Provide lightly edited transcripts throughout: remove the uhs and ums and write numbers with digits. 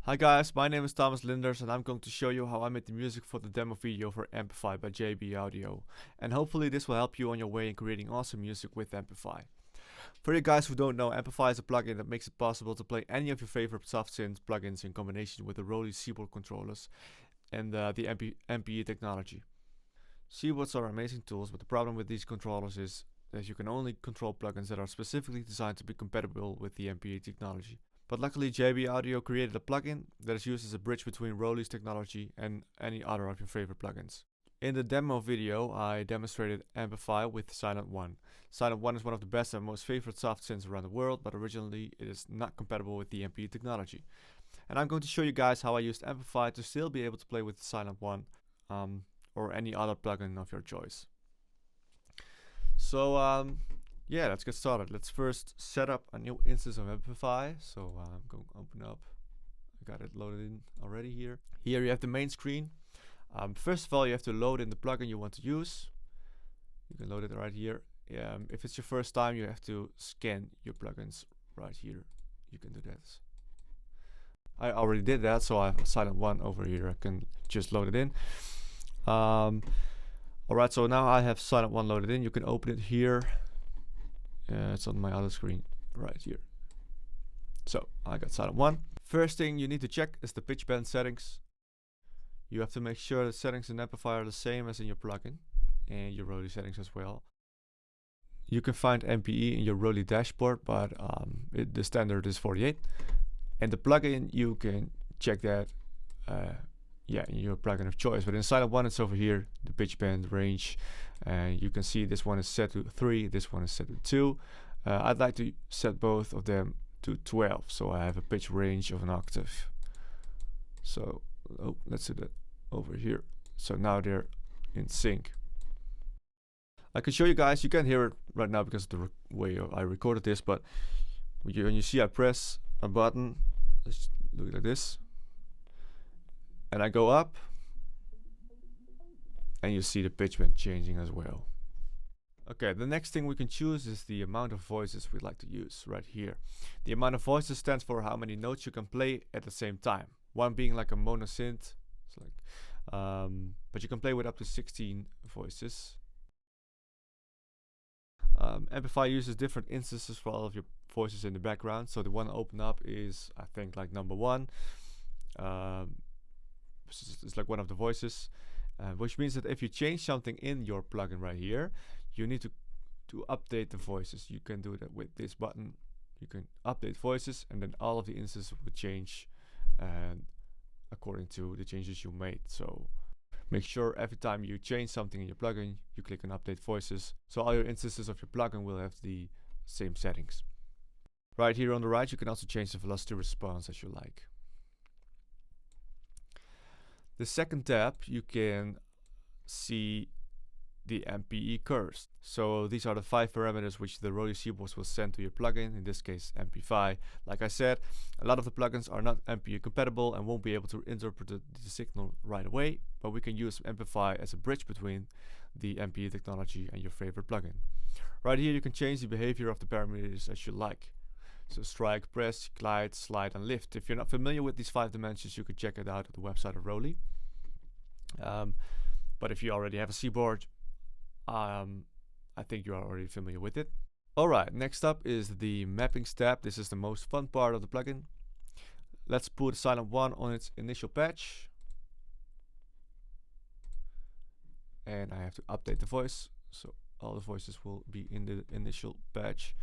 Hi guys, my name is Thomas Linders and I'm going to show you how I made the music for the demo video for MPEfy by JB Audio. And hopefully this will help you on your way in creating awesome music with MPEfy. For you guys who don't know, MPEfy is a plugin that makes it possible to play any of your favorite soft synth plugins in combination with the Roly keyboard controllers and the MPE technology. Keyboards are amazing tools, but the problem with these controllers is that you can only control plugins that are specifically designed to be compatible with the MPE technology. But luckily JB Audio created a plugin that is used as a bridge between Roly's technology and any other of your favorite plugins. In the demo video, I demonstrated MPEfy with Sylenth1. Sylenth1 is one of the best and most favorite soft synths around the world, but originally it is not compatible with the MPE technology. And I'm going to show you guys how I used MPEfy to still be able to play with Sylenth1 or any other plugin of your choice. So yeah, let's get started. Let's first set up a new instance of MPEfy. So I'm going to open up. I got it loaded in already here. Here you have the main screen. First of all, you have to load in the plugin you want to use. You can load it right here. If it's your first time, you have to scan your plugins right here. You can do that. I already did that, so I have Sylenth1 over here. I can just load it in. Alright, so now I have Sylenth1 loaded in. You can open it here. It's on my other screen right here. So I got Sylenth1. First thing you need to check is the pitch bend settings. You have to make sure the settings in MPEfy are the same as in your plugin and your Roly settings as well. You can find MPE in your Roly dashboard, but the standard is 48. And the plugin, you can check that in your plugin of choice. But in Sylenth1 it's over here, the pitch bend range. And you can see this one is set to 3, this one is set to 2. I'd like to set both of them to 12, so I have a pitch range of an octave. So let's do that over here. So now they're in sync. I can show you guys, you can't hear it right now because of the way I recorded this, but when you see I press a button, let's look like this, and I go up, and you see the pitch bend changing as well. Okay, the next thing we can choose is the amount of voices we'd like to use right here. The amount of voices stands for how many notes you can play at the same time. One being like a mono synth, it's like, but you can play with up to 16 voices. MPEfy uses different instances for all of your voices in the background. So the one open up is, I think, like number 1. It's like one of the voices. Which means that if you change something in your plugin right here, you need to update the voices. You can do that with this button. You can update voices, and then all of the instances will change according to the changes you made. So make sure every time you change something in your plugin, you click on update voices, so all your instances of your plugin will have the same settings. Right here on the right, you can also change the velocity response as you like. The second tab, you can see the MPE curves. So these are the 5 parameters which the Roly keyboards will send to your plugin, in this case MPEfy. Like I said, a lot of the plugins are not MPE compatible and won't be able to interpret the signal right away, but we can use MPEfy as a bridge between the MPE technology and your favorite plugin. Right here you can change the behavior of the parameters as you like. So strike, press, glide, slide, and lift. If you're not familiar with these 5 dimensions, you could check it out at the website of Roly. But if you already have a keyboard, I think you are already familiar with it. Alright, next up is the mapping tab. This is the most fun part of the plugin. Let's put Sylenth1 on its initial patch. And I have to update the voice, so all the voices will be in the initial patch.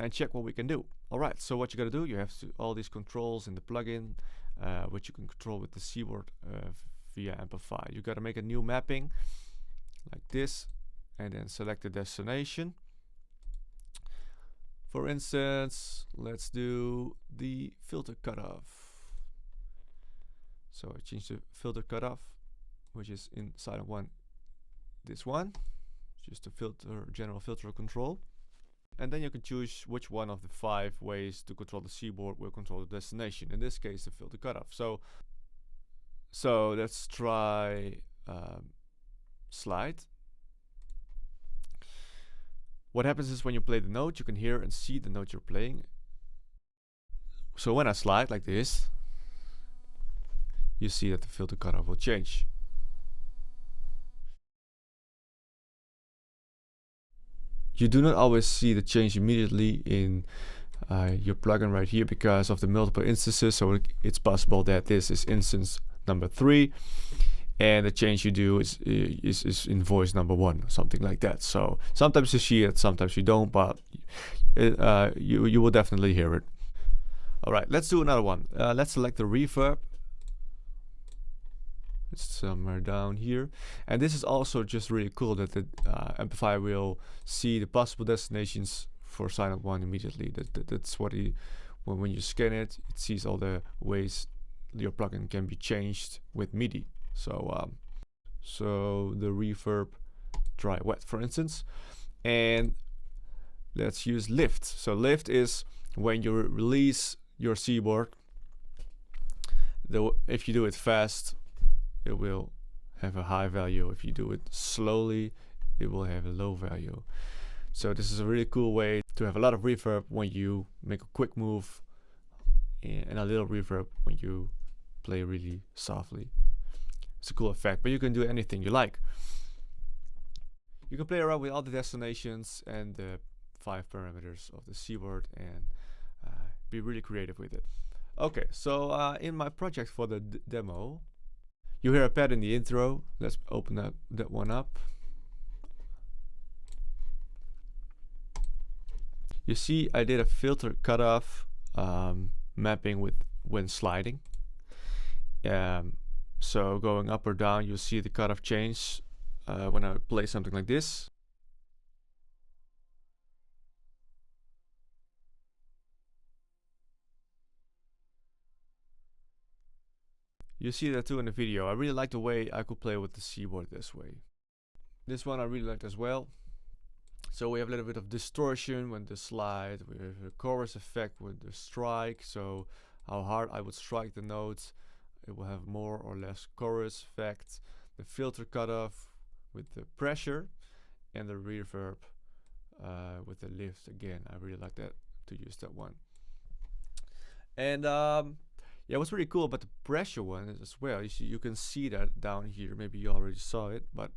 And check what we can do. Alright, so what you gotta do, you have all these controls in the plugin, which you can control with the keyboard via MPEfy. You gotta make a new mapping like this, and then select the destination. For instance, let's do the filter cutoff. So I change the filter cutoff, which is in Sylenth1, this one, just a general filter control. And then you can choose which one of the 5 ways to control the keyboard will control the destination. In this case, the filter cutoff. So let's try slide. What happens is when you play the note, you can hear and see the note you're playing. So when I slide like this, you see that the filter cutoff will change. You do not always see the change immediately in your plugin right here because of the multiple instances. So it's possible that this is instance number 3, and the change you do is in voice number 1, something like that. So sometimes you see it, sometimes you don't, but you will definitely hear it. All right, let's do another one. Let's select the reverb. It's somewhere down here, and this is also just really cool that the MPEfy will see the possible destinations for Sylenth1 immediately. That's what when you scan it, it sees all the ways your plugin can be changed with MIDI. So so the reverb dry wet, for instance, and let's use lift. So lift is when you release your keyboard. If you do it fast, it will have a high value. If you do it slowly, it will have a low value. So this is a really cool way to have a lot of reverb when you make a quick move, and a little reverb when you play really softly. It's a cool effect, but you can do anything you like. You can play around with all the destinations and the 5 parameters of the keyboard and be really creative with it. Okay, so in my project for the demo, you hear a pad in the intro. Let's open that one up. You see I did a filter cutoff mapping when sliding. So going up or down, you'll see the cutoff change when I play something like this. You see that too in the video. I really like the way I could play with the keyboard this way. This one I really liked as well. So we have a little bit of distortion when the slide. We have a chorus effect with the strike. So how hard I would strike the notes, it will have more or less chorus effect. The filter cutoff with the pressure, and the reverb with the lift. Again, I really like that, to use that one. And yeah, what's really cool about the pressure one is as well, you can see that down here. Maybe you already saw it, but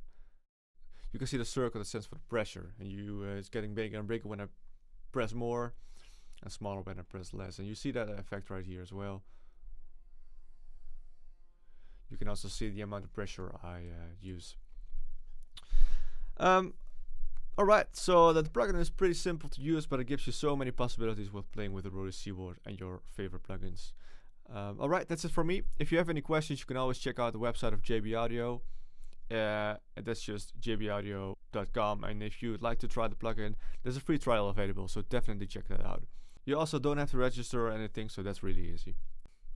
you can see the circle that stands for the pressure, and it's getting bigger and bigger when I press more, and smaller when I press less. And you see that effect right here as well. You can also see the amount of pressure I use. Alright, so the plugin is pretty simple to use, but it gives you so many possibilities with playing with the Rode keyboard and your favorite plugins. Alright, that's it for me. If you have any questions, you can always check out the website of JB Audio. That's just jbaudio.com, and if you would like to try the plugin, there's a free trial available, so definitely check that out. You also don't have to register or anything, so that's really easy.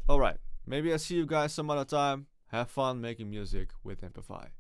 Alright, maybe I'll see you guys some other time. Have fun making music with MPEfy.